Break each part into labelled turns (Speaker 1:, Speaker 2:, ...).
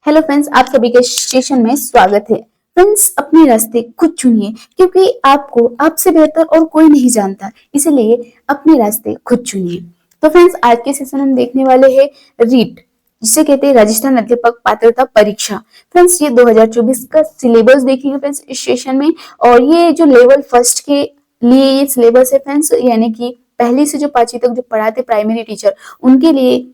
Speaker 1: Hello friends, आप सभी के सेशन में स्वागत है। फ्रेंड्स, अपने रास्ते खुद चुनिए क्योंकि आपको आपसे बेहतर और कोई नहीं जानता, इसलिए अपने रास्ते खुद चुनिए। तो फ्रेंड्स, आज के सेशन हम देखने वाले हैं रीट, जिसे कहते हैं राजस्थान अध्यापक पात्रता परीक्षा। फ्रेंड्स, ये 2024 का सिलेबस देखेंगे फ्रेंड्स इस सेशन में। और ये जो लेवल फर्स्ट के लिए ये सिलेबस है फ्रेंड्स, यानी कि पहली से जो पांचवी तक जो पढ़ाते प्राइमरी टीचर, उनके लिए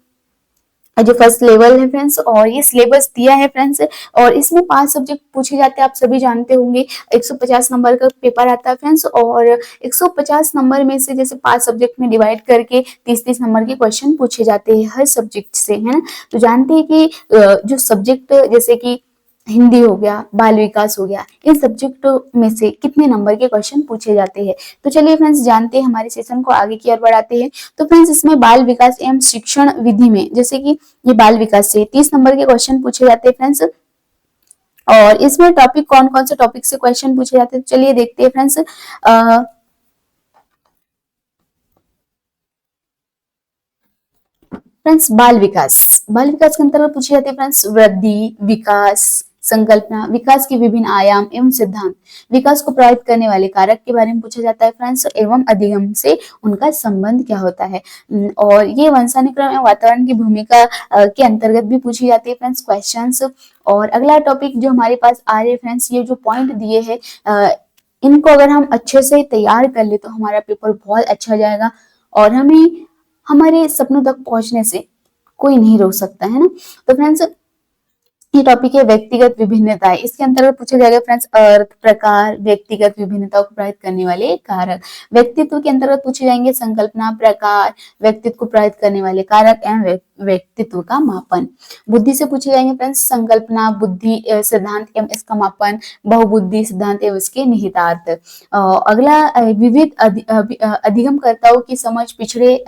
Speaker 1: जो फर्स्ट लेवल है फ्रेंड्स। और ये सिलेबस दिया है फ्रेंड्स, और इसमें 5 सब्जेक्ट पूछे जाते हैं, आप सभी जानते होंगे। 150 नंबर का पेपर आता है फ्रेंड्स, और 150 नंबर में से जैसे 5 सब्जेक्ट में डिवाइड करके 30-30 नंबर के क्वेश्चन पूछे जाते हैं हर सब्जेक्ट से, है ना। तो जानते हैं कि जो सब्जेक्ट जैसे कि हिंदी हो गया, बाल विकास हो गया, इन सब्जेक्टों में से कितने नंबर के क्वेश्चन पूछे जाते हैं। तो चलिए फ्रेंड्स, जानते हैं, हमारे सेशन को आगे की ओर बढ़ाते हैं। तो फ्रेंड्स, इसमें बाल विकास एवं शिक्षण विधि में जैसे कि ये बाल विकास से 30 नंबर के क्वेश्चन पूछे जाते हैं फ्रेंड्स। और इसमें टॉपिक कौन कौन से टॉपिक से क्वेश्चन पूछे जाते हैं, चलिए देखते हैं फ्रेंड्स। फ्रेंड्स, बाल विकास के अंतर्गत पूछे जाते हैं फ्रेंड्स वृद्धि, विकास, संकल्पना, विकास के विभिन्न आयाम एवं सिद्धांत, विकास को प्रभावित करने वाले कारक के बारे में पूछा जाता है फ्रेंड्स, एवं अधिगम से उनका संबंध क्या होता है। और ये वंशानुक्रम एवं वातावरण की भूमिका के अंतर्गत भी पूछी जाती है फ्रेंड्स क्वेश्चंस। और अगला टॉपिक जो हमारे पास आ रहे हैं फ्रेंड्स, ये जो पॉइंट दिए हैं, इनको अगर हम अच्छे से तैयार कर ले तो हमारा पेपर बहुत अच्छा जाएगा, और हमें हमारे सपनों तक पहुंचने से कोई नहीं रोक सकता, है ना। तो फ्रेंड्स, ये टॉपिक है व्यक्तिगत विभिन्नताएं। इसके अंतर्गत पूछा जाएगा फ्रेंड्स अर्थ, प्रकार, व्यक्तिगत विभिन्नताओं को प्रभावित करने वाले कारक। व्यक्तित्व के अंतर्गत पूछे जाएंगे संकल्पना, प्रकार, व्यक्तित्व को प्रभावित करने वाले कारक एवं व्यक्तित्व का मापन। बुद्धि से पूछे जाएंगे फ्रेंड्स संकल्पना, बुद्धि, सिद्धांत एवं इसका मापन, बहुबुद्धि सिद्धांत एवं इसके निहितार्थ। अगला विविध अधिगमकर्ताओं की समझ, पिछड़े,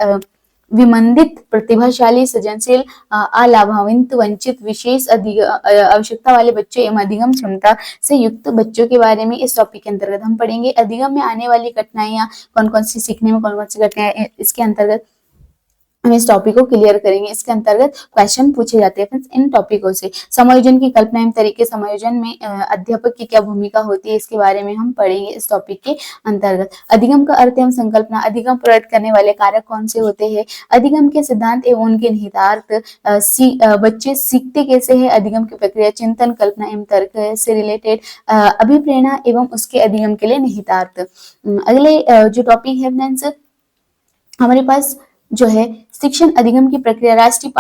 Speaker 1: विमंदित, प्रतिभाशाली, सृजनशील, अलाभावित, वंचित, विशेष आवश्यकता वाले बच्चों एवं अधिगम क्षमता से युक्त बच्चों के बारे में इस टॉपिक के अंतर्गत हम पढ़ेंगे। अधिगम में आने वाली कठिनाइयां कौन कौन सी, सीखने में कौन कौन सी कठिनाइयां, इसके अंतर्गत हम इस टॉपिक को क्लियर करेंगे। इसके अंतर्गत क्वेश्चन पूछे जाते हैं फ्रेंड्स इन टॉपिकों से। समायोजन की कल्पना एवं तरीके, समायोजन में अध्यापक की क्या भूमिका होती है, इसके बारे में हम पढ़ेंगे इस टॉपिक के अंतर्गत। अधिगम का अर्थ एवं संकल्पना, अधिगम प्रकट करने वाले कारक कौन से होते हैं, अधिगम के सिद्धांत एवं उनके निहितार्थ, बच्चे सीखते कैसे हैं, अधिगम की प्रक्रिया, चिंतन, कल्पना एवं तर्क से रिलेटेड, अभिप्रेरणा एवं उसके अधिगम के लिए निहितार्थ। अगले जो टॉपिक है फ्रेंड्स हमारे पास जो है शिक्षण अधिगम की प्रक्रिया, राष्ट्रीय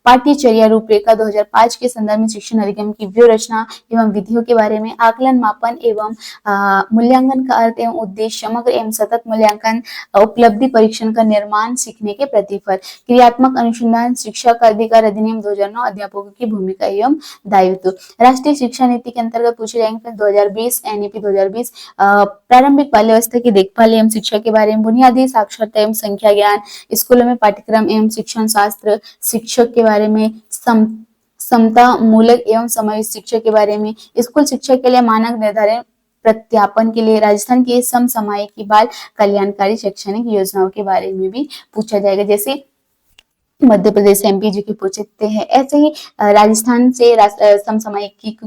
Speaker 1: पाठ्यचर्या रूपरेखा 2005 के संदर्भ में शिक्षण अधिगम की व्यूह रचना एवं विधियों के बारे में, आकलन, मापन एवं मूल्यांकन का अर्थ एवं उद्देश्य, समग्र एवं सतत मूल्यांकन, उपलब्धि परीक्षण का निर्माण, सीखने के प्रतिफल, क्रियात्मक अनुसंधान, शिक्षा का अधिकार अधिनियम 2009, अध्यापकों की भूमिका एवं दायित्व। राष्ट्रीय शिक्षा नीति के अंतर्गत पूछे जाएंगे 2020 एनईपी 2020, प्रारंभिक बाल्यावस्था की देखभाल एवं शिक्षा के बारे में, बुनियादी साक्षरता एवं संख्या ज्ञान, स्कूलों में पाठ्यक्रम एवं शिक्षण शास्त्र, शिक्षक के बारे में, समता मूलक एवं समावेश शिक्षा के बारे में, स्कूल शिक्षा के लिए मानक निर्धारण प्रत्यापन के लिए, राजस्थान की समसामयिक बाल कल्याणकारी शैक्षणिक योजनाओं के बारे में भी पूछा जाएगा। जैसे मध्य प्रदेश, एमपी जी के पूछते हैं, ऐसे ही राजस्थान से समसामयिक की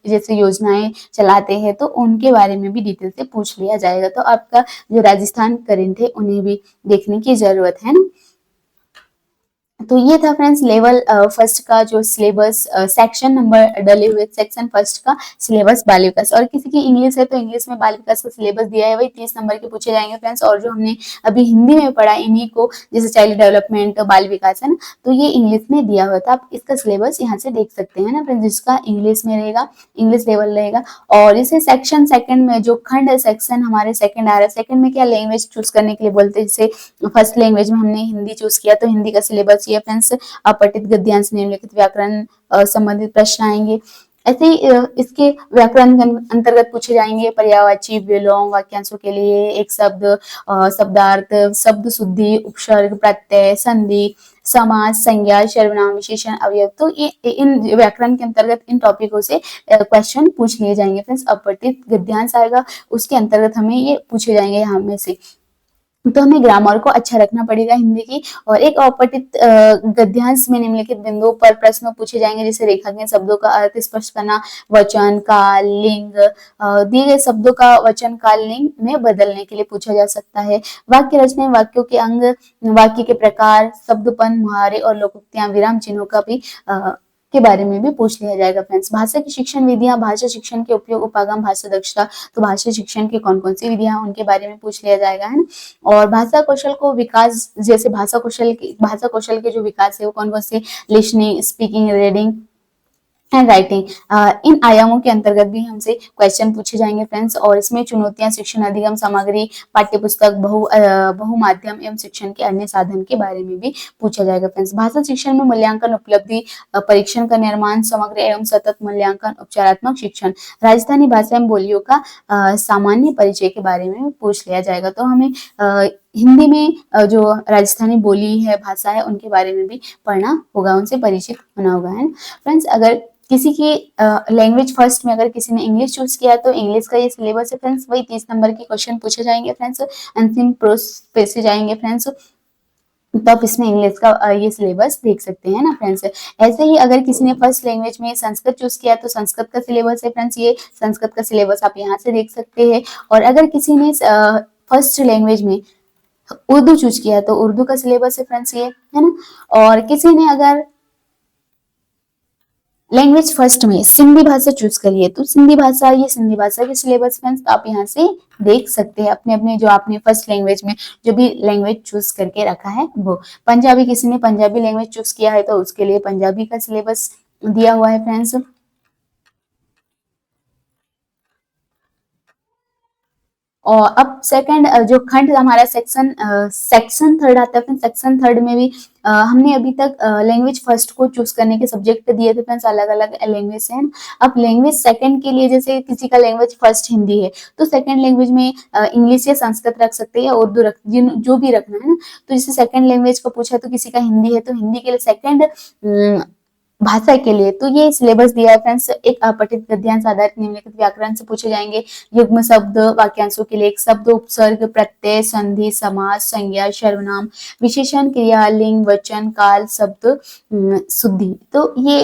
Speaker 1: जैसे योजनाएं चलाते हैं तो उनके बारे में भी डिटेल से पूछ लिया जाएगा। तो आपका जो राजस्थान करेंट है उन्हें भी देखने की जरूरत है ना। तो ये था फ्रेंड्स लेवल फर्स्ट का जो सिलेबस, सेक्शन नंबर डले हुए सेक्शन फर्स्ट का सिलेबस बाल विकास। और किसी की इंग्लिश है तो इंग्लिश में बाल विकास का सिलेबस दिया है, वही 30 नंबर के पूछे जाएंगे फ्रेंड्स। और जो हमने अभी हिंदी में पढ़ा इन्हीं को, जैसे चाइल्ड डेवलपमेंट, बाल विकास, है ना, तो ये इंग्लिश में दिया हुआ था। आप इसका सिलेबस यहाँ से देख सकते हैं ना फ्रेंड्स, जिसका इंग्लिश में रहेगा, इंग्लिश लेवल रहेगा। और इसे सेक्शन सेकंड में जो खंड सेक्शन हमारे सेकंड आ रहा है, सेकंड में क्या लैंग्वेज चूज करने के लिए बोलते हैं। जैसे फर्स्ट लैंग्वेज में हमने हिंदी चूज किया तो हिंदी का सिलेबस ये फ्रेंड्स, अपठित गद्यांश, निम्नलिखित व्याकरण संबंधित प्रश्न आएंगे। ऐसे ही इसके व्याकरण के अंतर्गत पूछे जाएंगे पर्यायवाची, विलोम, वाक्यांशों के लिए एक शब्द, शब्दार्थ, शब्द शुद्धि, उपसर्ग, प्रत्यय, संधि, समास, संज्ञा, सर्वनाम, विशेषण, अवयव। तो ये इन व्याकरण के अंतर्गत इन टॉपिकों से क्वेश्चन पूछ लिए जाएंगे फ्रेंड्स। अपठित गद्यांश आएगा, उसके अंतर्गत हमें ये पूछे जाएंगे यहाँ में से। तो हमें ग्रामर को अच्छा रखना पड़ेगा हिंदी की। और एक अपठित गद्यांश में निम्नलिखित बिंदुओं पर प्रश्न पूछे जाएंगे, जैसे रेखांकित शब्दों का अर्थ स्पष्ट करना, वचन काल लिंग, दिए गए शब्दों का वचन काल लिंग में बदलने के लिए पूछा जा सकता है। वाक्य रचना, वाक्यों के अंग, वाक्य के प्रकार, शब्दपन, मुहावरे और लोकोक्तियां, विराम चिन्हों का भी के बारे में भी पूछ लिया जाएगा फ्रेंड्स। भाषा की शिक्षण विधियां, भाषा शिक्षण के उपयोग, उपागम, भाषा दक्षता, तो भाषा शिक्षण की कौन कौन सी विधियां उनके बारे में पूछ लिया जाएगा, है ना। और भाषा कौशल को विकास, जैसे भाषा कौशल के जो विकास है वो कौन कौन से, listening, speaking, reading and writing, इन आयामों के अंतर्गत भी हमसे क्वेश्चन पूछे जाएंगे फ्रेंड्स। और इसमें चुनौतियां, शिक्षण अधिगम सामग्री, पाठ्यपुस्तक, बहुमाध्यम एवं शिक्षण के अन्य साधन के बारे में भी पूछा जाएगा फ्रेंड्स। भाषा शिक्षण में मूल्यांकन, उपलब्धि, परीक्षण का निर्माण, समग्र एवं सतत मूल्यांकन, उपचारात्मक शिक्षण, राजस्थानी भाषा एवं बोलियों का सामान्य परिचय के बारे में पूछ लिया जाएगा। तो हमें हिंदी में जो राजस्थानी बोली है, भाषा है, उनके बारे में भी पढ़ना होगा, उनसे परिचित होना होगा, है फ्रेंड्स। अगर किसी की लैंग्वेज फर्स्ट में अगर किसी ने इंग्लिश चूज किया तो इंग्लिश का ये सिलेबस है फ्रेंड्स, वही 30 नंबर के क्वेश्चन पूछे जाएंगे फ्रेंड्स, अंतिम प्रोस पे से जाएंगे फ्रेंड्स। तो आप इसमें इंग्लिश का ये सिलेबस देख सकते हैं ना फ्रेंड्स। ऐसे ही अगर किसी ने फर्स्ट लैंग्वेज में संस्कृत चूज किया तो संस्कृत का सिलेबस है फ्रेंड्स, ये संस्कृत का सिलेबस आप यहाँ से देख सकते हैं। और अगर किसी ने फर्स्ट लैंग्वेज में उर्दू चूज किया तो उर्दू का सिलेबस है फ्रेंड्स, ये है ना। और किसी ने अगर लैंग्वेज फर्स्ट में सिंधी भाषा चूज करिए तो सिंधी भाषा, ये सिंधी भाषा के सिलेबस फ्रेंड्स आप यहाँ से देख सकते हैं, अपने अपने जो आपने फर्स्ट लैंग्वेज में जो भी लैंग्वेज चूज करके रखा है वो। पंजाबी, किसी ने पंजाबी लैंग्वेज चूज किया है तो उसके लिए पंजाबी का सिलेबस दिया हुआ है फ्रेंड्स। और अब सेकंड जो खंड हमारा सेक्शन थर्ड आता है फ्रेंड्स, सेक्शन थर्ड में भी हमने अभी तक लैंग्वेज फर्स्ट को चूज करने के सब्जेक्ट दिए थे फ्रेंड्स, अलग अलग लैंग्वेज है। अब लैंग्वेज सेकंड के लिए, जैसे किसी का लैंग्वेज फर्स्ट हिंदी है तो सेकंड लैंग्वेज में इंग्लिश या संस्कृत रख सकते हैं या उर्दू रख, जो भी रखना है ना। तो जैसे सेकंड लैंग्वेज का पूछा तो किसी का हिंदी है तो हिंदी के लिए सेकंड भाषा के लिए तो ये सिलेबस दिया है फ्रेंड्स। एक अपठित गद्यांश आधारित निम्नलिखित व्याकरण से पूछे जाएंगे, युग्म शब्द, वाक्यांशों के लिए एक शब्द, उपसर्ग, प्रत्यय, संधि, समास, संज्ञा, सर्वनाम, विशेषण, क्रिया, लिंग, वचन, काल, शब्द, शुद्धि, तो ये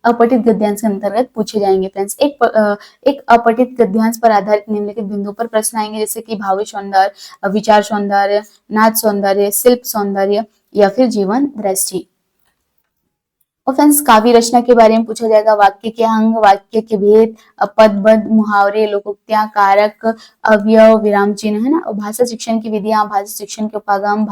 Speaker 1: अपठित गद्यांश के अंतर्गत पूछे जाएंगे फ्रेंड्स। एक अपठित गद्यांश पर आधारित निम्नलिखित बिंदुओं पर प्रश्न आएंगे, जैसे कि भावी सौंदर्य, विचार सौंदर्य, नाच सौंदर्य, शिल्प सौंदर्य या फिर जीवन दृष्टि। और फ्रेंड्स काव्य रचना के बारे में पूछा जाएगा, वाक्य के अंग, वाक्य के भेद, पदबद्ध, मुहावरे, लोकोक्तियां, कारक, अवयव, विराम चिन्ह, है ना। और भाषा शिक्षण की विधियां, भाषा शिक्षण के उपागम,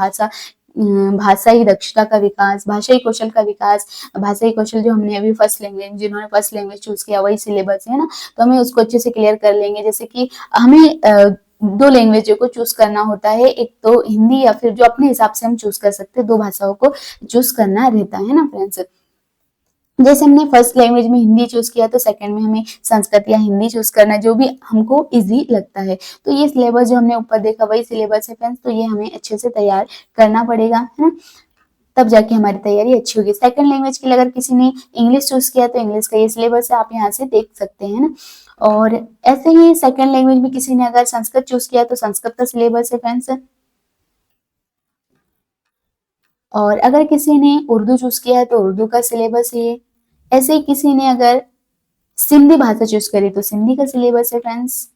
Speaker 1: भाषाई दक्षता का विकास, भाषाई कौशल का विकास, भाषाई कौशल जो हमने अभी फर्स्ट लैंग्वेज, जिन्होंने फर्स्ट लैंग्वेज चूज किया वही सिलेबस है ना, तो हमें उसको अच्छे से क्लियर कर लेंगे। जैसे कि हमें दो लैंग्वेजों को चूज करना होता है, एक तो हिंदी या फिर जो अपने हिसाब से हम चूज कर सकते हैं, दो भाषाओं को चूज करना रहता है ना फ्रेंड्स। जैसे हमने फर्स्ट लैंग्वेज में हिंदी चूज किया तो सेकंड में हमें संस्कृत या हिंदी चूज करना, जो भी हमको इजी लगता है। तो ये सिलेबस जो हमने ऊपर देखा वही सिलेबस है फ्रेंड्स, तो ये हमें अच्छे से तैयार करना पड़ेगा, है ना, तब जाके हमारी तैयारी अच्छी होगी। सेकंड लैंग्वेज के लिए अगर किसी ने इंग्लिश चूज किया तो इंग्लिश का ये सिलेबस है, आप यहाँ से देख सकते हैं ना। और ऐसे ही सेकंड लैंग्वेज में किसी ने अगर संस्कृत चूज किया तो संस्कृत का सिलेबस है फ्रेंड्स। और अगर किसी ने उर्दू चूज किया है तो उर्दू का सिलेबस है ये। ऐसे ही किसी ने अगर सिंधी भाषा चूज करी तो सिंधी का सिलेबस है फ्रेंड्स।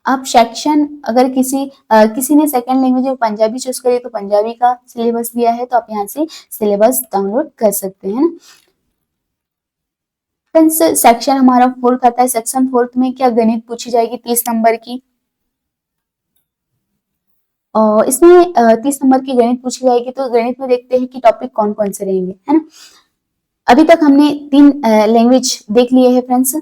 Speaker 1: आप सेक्शन अगर किसी ने सेकंड लैंग्वेज में पंजाबी चूज करी तो पंजाबी का सिलेबस दिया है, तो आप यहाँ से सिलेबस डाउनलोड कर सकते हैं ना फ्रेंड्स। सेक्शन हमारा फोर्थ आता है, सेक्शन फोर्थ में क्या गणित पूछी जाएगी 30 नंबर की। और इसमें 30 नंबर की गणित पूछी जाएगी, तो गणित में देखते हैं कि टॉपिक कौन कौन से रहेंगे, है ना। अभी तक हमने 3 लैंग्वेज देख लिए हैं फ्रेंड्स।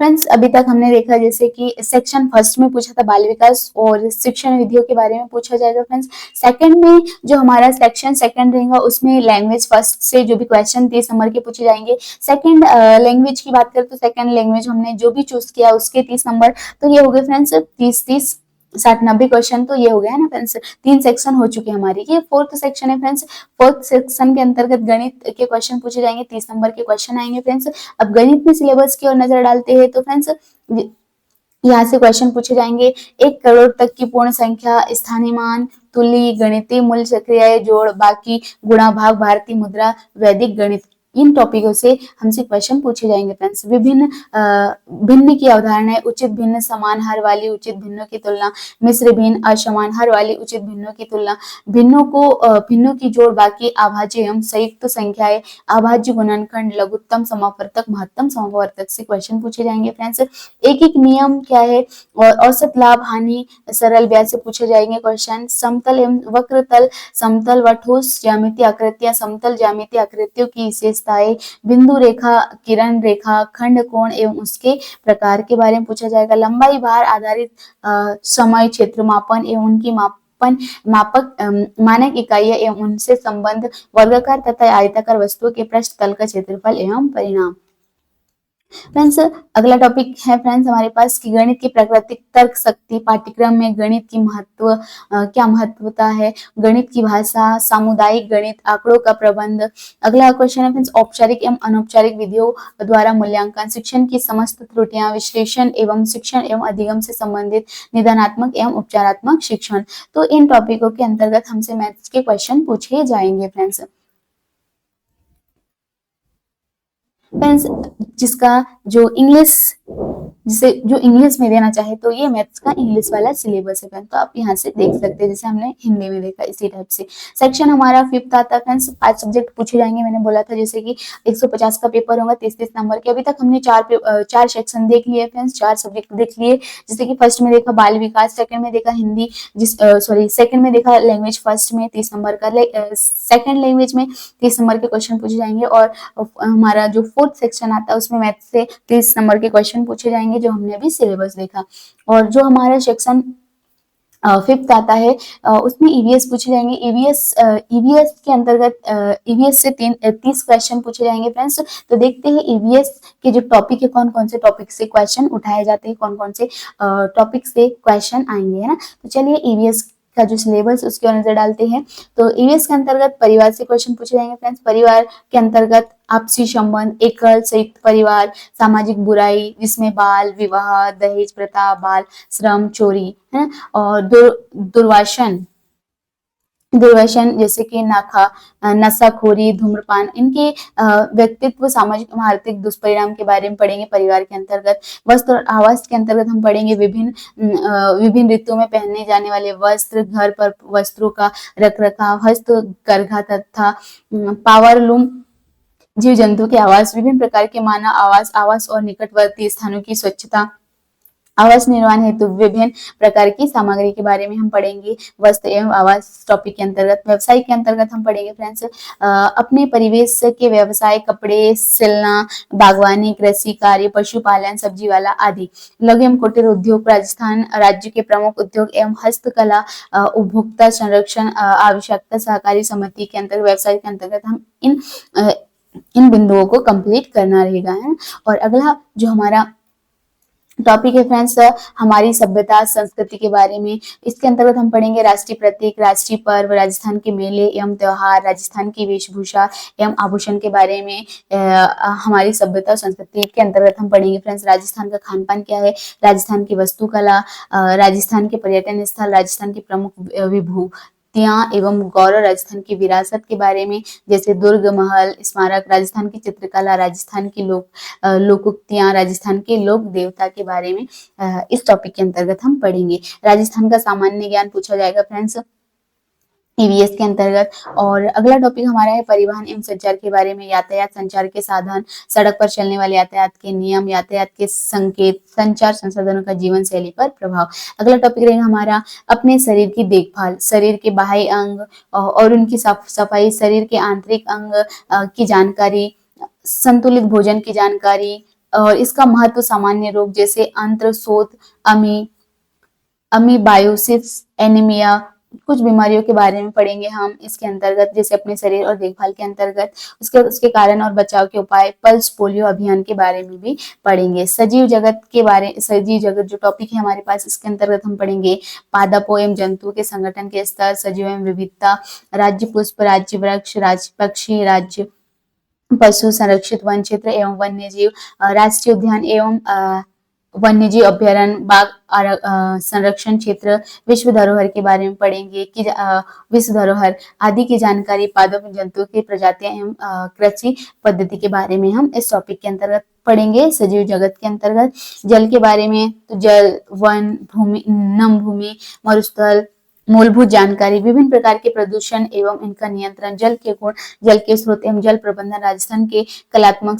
Speaker 1: फ्रेंड्स अभी तक हमने देखा जैसे कि सेक्शन फर्स्ट में पूछा था बाल विकास और शिक्षण विधियों के बारे में पूछा जाएगा फ्रेंड्स। सेकंड में जो हमारा सेक्शन सेकंड रहेगा उसमें लैंग्वेज फर्स्ट से जो भी क्वेश्चन 30 नंबर के पूछे जाएंगे। सेकंड लैंग्वेज की बात करें तो सेकंड लैंग्वेज हमने जो भी चूज किया उसके 30 नंबर, तो ये हो गए फ्रेंड्स 30 60 90 क्वेश्चन, तो ये हो गया है ना फ्रेंड्स। 3 सेक्शन हो चुके हैं हमारे। ये फोर्थ सेक्शन है फ्रेंड्स। फोर्थ सेक्शन के अंतर्गत गणित के क्वेश्चन पूछे जाएंगे, 30 नंबर के क्वेश्चन आएंगे फ्रेंड्स। अब गणित में सिलेबस की ओर नजर डालते हैं तो फ्रेंड्स यहाँ से क्वेश्चन पूछे जाएंगे 1 करोड़ तक की पूर्ण संख्या, स्थानीय मान, तुल्य, गणितीय मूल्य, सक्रिय, जोड़, बाकी, गुणा भाग, भारतीय मुद्रा, वैदिक गणित, इन टॉपिकों से हमसे क्वेश्चन पूछे जाएंगे फ्रेंड्स। विभिन्न भिन्न की अवधारणाएं, उचित भिन्न, समान हर वाली उचित भिन्नों की तुलना, मिश्र भिन्न, असमान हर वाली उचित भिन्नों की तुलना, भिन्नों की जोड़, बाकी, अभाज्य एवं संयुक्त संख्याएं, अभाज्य गुणनखंड, लघुत्तम समावर्तक, महत्तम समावर्तक से क्वेश्चन पूछे जाएंगे फ्रेंड्स। एक एक नियम क्या है और औसत लाभ हानि सरल ब्याज से पूछे जाएंगे क्वेश्चन। समतल एवं वक्र तल, समतल व ठोस ज्यामितीय आकृतियां, समतल ज्यामितीय आकृतियों की विशेषताएं, बिंदु रेखा, किरण रेखा, खंड कोण एवं उसके प्रकार के बारे में पूछा जाएगा। लंबाई भार आधारित समय क्षेत्र मापन एवं उनकी मापक मानक इकाइयां एवं उनसे संबंध, वर्गाकार तथा आयताकार वस्तुओं के पृष्ठ तल का क्षेत्रफल एवं परिणाम। फ्रेंड्स अगला टॉपिक है फ्रेंड्स हमारे पास कि गणित की प्राकृतिक तर्क शक्ति। पाठ्यक्रम में गणित की क्या महत्वता है, गणित की भाषा, सामुदायिक गणित, आंकड़ों का प्रबंध। अगला क्वेश्चन है फ्रेंड्स औपचारिक एवं अनौपचारिक विधियों द्वारा मूल्यांकन, शिक्षण की समस्त त्रुटियां, विश्लेषण एवं शिक्षण एवं अधिगम से संबंधित, निदानात्मक एवं उपचारात्मक शिक्षण। तो इन टॉपिकों के अंतर्गत हमसे मैथ्स के क्वेश्चन पूछे जाएंगे फ्रेंड्स। फ्रेंड्स जिसका जो इंग्लिश जिसे जो इंग्लिश में देना चाहे तो ये मैथ्स का इंग्लिश वाला सिलेबस है फ्रेंड्स। तो आप यहाँ से देख सकते हैं जैसे हमने हिंदी में देखा इसी टाइप से। सेक्शन हमारा 5th आता है फ्रेंड्स। 5 सब्जेक्ट पूछे जाएंगे, मैंने बोला था जैसे कि 150 का पेपर होगा 30 नंबर के। अभी तक हमने 4 सेक्शन देख लिए फ्रेंड्स, 4 सब्जेक्ट देख लिए। जैसे कि फर्स्ट में देखा बाल विकास, सेकंड में देखा हिंदी, सेकंड में देखा लैंग्वेज फर्स्ट में 30 नंबर का, सेकंड लैंग्वेज में 30 नंबर के क्वेश्चन पूछे जाएंगे। और हमारा जो फोर्थ सेक्शन आता है उसमें मैथ्स से 30 नंबर के क्वेश्चन पूछे जाएंगे जो हमने अभी सिलेबस देखा। और जो हमारा सेक्शन 5th आता है उसमें ईवीएस पूछे जाएंगे। ईवीएस के अंतर्गत ईवीएस से 30 क्वेश्चन पूछे जाएंगे फ्रेंड्स। तो देखते हैं ईवीएस के जो टॉपिक है कौन कौन से टॉपिक से क्वेश्चन उठाए जाते हैं, कौन कौन से टॉपिक से क्वेश्चन आएंगे, है ना। तो चलिए ईवीएस का जो सिलेबस उसके नजर डालते हैं। तो ईवीएस के अंतर्गत परिवार से क्वेश्चन पूछे जाएंगे फ्रेंड्स। परिवार के अंतर्गत आपसी संबंध, एकल संयुक्त परिवार, सामाजिक बुराई जिसमें बाल विवाह, दहेज प्रथा, बाल श्रम, चोरी, है, और दुर्व्यसन जैसे कि नशाखोरी, धूम्रपान, इनके व्यक्तित्व, सामाजिक आर्थिक दुष्परिणाम के बारे में पढ़ेंगे परिवार के अंतर्गत। वस्त्र और आवास के अंतर्गत हम पढ़ेंगे विभिन्न ऋतुओं में पहने जाने वाले वस्त्र, घर पर वस्त्रों का रखरखाव, हस्तकरघा तथा पावरलूम, जीव जंतु के आवास, विभिन्न प्रकार के मानव आवास और निकटवर्ती स्थानों की स्वच्छता, आवास निर्माण हेतु विभिन्न प्रकार की सामग्री के बारे में हम पढ़ेंगे। वस्त्र एवं आवास टॉपिक के अंतर्गत। व्यवसाय के अंतर्गत हम पढ़ेंगे फ्रेंड्स अपने परिवेश के व्यवसाय, कपड़े सिलना, बागवानी, कृषि कार्य, पशुपालन, सब्जी वाला आदि। लघु एवं कुटीर उद्योग, राजस्थान राज्य के प्रमुख उद्योग एवं हस्तकला, उपभोक्ता संरक्षण, आवश्यकता सहकारी समिति के अंतर्गत, व्यवसाय के अंतर्गत हम इन बिंदुओं को कंप्लीट करना रहेगा, है। और अगला जो हमारा टॉपिक है फ्रेंड्स हमारी सभ्यता संस्कृति के बारे में। इसके अंतर्गत हम पढ़ेंगे राष्ट्रीय प्रतीक, राष्ट्रीय पर्व, राजस्थान के मेले एवं त्योहार, राजस्थान की वेशभूषा एवं आभूषण के बारे में। हमारी सभ्यता और संस्कृति के अंतर्गत हम पढ़ेंगे फ्रेंड्स राजस्थान का खान पान क्या है, राजस्थान की वस्तुकला, राजस्थान के पर्यटन स्थल, राजस्थान की प्रमुख विभूतियां एवं गौरव, राजस्थान की विरासत के बारे में जैसे दुर्ग, महल, स्मारक, राजस्थान की चित्रकला, राजस्थान की लोकोक्तियां, राजस्थान के लोक देवता के बारे में इस टॉपिक के अंतर्गत हम पढ़ेंगे। राजस्थान का सामान्य ज्ञान पूछा जाएगा फ्रेंड्स ईवीएस के अंतर्गत। और अगला टॉपिक हमारा है परिवहन एवं संचार के बारे में। यातायात संचार के साधन, सड़क पर चलने वाले यातायात के नियम, यातायात के संकेत, संचार संसाधनों का जीवन शैली पर प्रभाव। अगला टॉपिक रहेगा हमारा अपने शरीर की देखभाल, शरीर के बाह्य अंग और उनकी सफाई, शरीर के आंतरिक अंग की जानकारी, संतुलित भोजन की जानकारी, और इसका महत्व सामान्य रोग जैसे अंत्र, शोथ, अमीबायोसिस, एनीमिया, कुछ बीमारियों के बारे में पढ़ेंगे हम इसके अंतर्गत, जैसे अपने शरीर और देखभाल के अंतर्गत, उसके कारण और बचाव के उपाय, पल्स पोलियो अभियान के बारे में भी पढ़ेंगे। सजीव जगत जो टॉपिक है हमारे पास, इसके अंतर्गत हम पढ़ेंगे पादपों एवं जंतुओं के संगठन के स्तर, सजीव एवं विविधता, राज्य पुष्प, राज्य वृक्ष, राज्य पक्षी, राज्य पशु, संरक्षित वन क्षेत्र एवं वन्य जीव, राष्ट्रीय उद्यान एवं वन्यजीव अभ्यारण्य, बाघ संरक्षण क्षेत्र, विश्व धरोहर के बारे में पढ़ेंगे कि विश्व धरोहर आदि की जानकारी, पादप जंतुओं की प्रजातियां एवं कृषि पद्धति के बारे में हम इस टॉपिक के अंतर्गत पढ़ेंगे। सजीव जगत के अंतर्गत जल के बारे में तो जल, वन, भूमि, नम भूमि, मरुस्थल, मूलभूत जानकारी, विभिन्न प्रकार के प्रदूषण एवं इनका नियंत्रण, जल के गुण, जल के स्रोत एवं जल प्रबंधन, राजस्थान के कलात्मक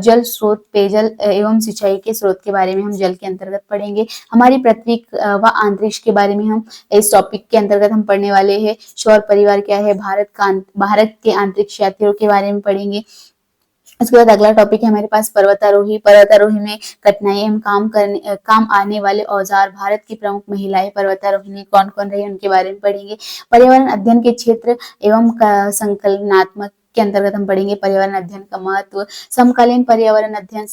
Speaker 1: जल स्रोत, पेयजल एवं सिंचाई के स्रोत के बारे में हम जल के अंतर्गत पढ़ेंगे। हमारी पृथ्वी व अंतरिक्ष के बारे में हम इस टॉपिक के अंतर्गत हम पढ़ने वाले हैं। सौर परिवार क्या है, भारत के अंतरिक्ष यात्रियों के बारे में पढ़ेंगे। उसके बाद अगला टॉपिक है हमारे पास पर्वतारोही। पर्वतारोही में कठिनाई एवं काम आने वाले औजार, भारत की प्रमुख महिलाएं पर्वतारोही कौन कौन रही उनके बारे में पढ़ेंगे। पर्यावरण अध्ययन के क्षेत्र एवं संकलनात्मक के अंतर्गत हम पढ़ेंगे पर्यावरण अध्ययन का महत्व, समकालीन पर्यावरण अध्ययन,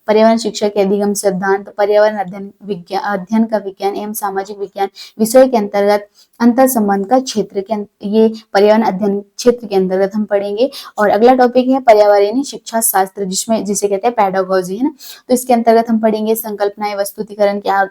Speaker 1: पर्यावरण शिक्षा के अधिगम सिद्धांत, पर्यावरण अध्ययन का विज्ञान एवं सामाजिक विज्ञान विषय के अंतर्गत अंतर संबंध का क्षेत्र के ये पर्यावरण अध्ययन क्षेत्र के अंतर्गत हम पढ़ेंगे। और अगला टॉपिक है पर्यावरणीय शिक्षा शास्त्र, जिसे कहते हैं पेडागोजी, है ना। तो इसके अंतर्गत हम पढ़ेंगे संकल्पनाएं, वस्तुतिकरण, क्या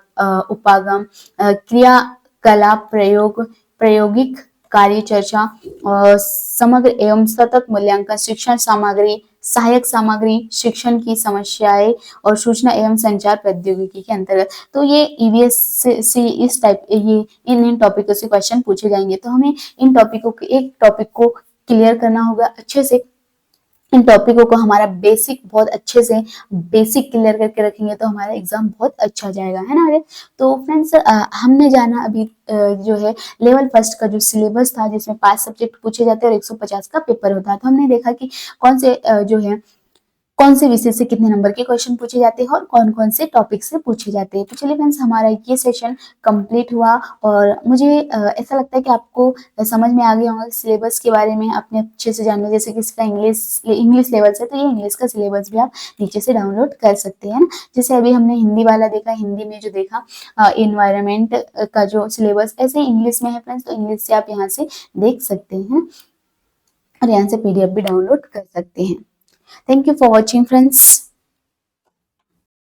Speaker 1: उपागम, क्रियाकलाप, प्रायोगिक कार्य, चर्चा और समग्र एवं सतत मूल्यांकन, शिक्षण सामग्री, सहायक सामग्री, शिक्षण की समस्याएं और सूचना एवं संचार प्रौद्योगिकी के अंतर्गत। तो ये ईवीएस से इस टाइप ये इन टॉपिकों से क्वेश्चन पूछे जाएंगे। तो हमें इन टॉपिकों के एक टॉपिक को क्लियर करना होगा अच्छे से। इन टॉपिकों को हमारा बेसिक बहुत अच्छे से बेसिक क्लियर करके रखेंगे तो हमारा एग्जाम बहुत अच्छा जाएगा, है ना। तो फ्रेंड्स हमने जाना अभी जो है लेवल फर्स्ट का जो सिलेबस था, जिसमें 5 सब्जेक्ट पूछे जाते हैं और 150 का पेपर होता है। तो हमने देखा कि कौन से जो है कौन से विषय से कितने नंबर के क्वेश्चन पूछे जाते हैं और कौन कौन से टॉपिक से पूछे जाते हैं। तो चलिए फ्रेंड्स, हमारा ये सेशन कंप्लीट हुआ और मुझे ऐसा लगता है कि आपको समझ में आ गया होगा सिलेबस के बारे में, आपने अच्छे से जान लिया। जैसे कि इसका इंग्लिश लेवल से, तो ये इंग्लिश का सिलेबस भी आप नीचे से डाउनलोड कर सकते हैं ना। जैसे अभी हमने हिंदी वाला देखा, हिंदी में जो देखा इन्वायरमेंट का जो सिलेबस, ऐसे इंग्लिश में है फ्रेंड्स, तो इंग्लिश से आप यहाँ से देख सकते हैं और यहाँ से PDF भी डाउनलोड कर सकते हैं। Thank you for watching, friends.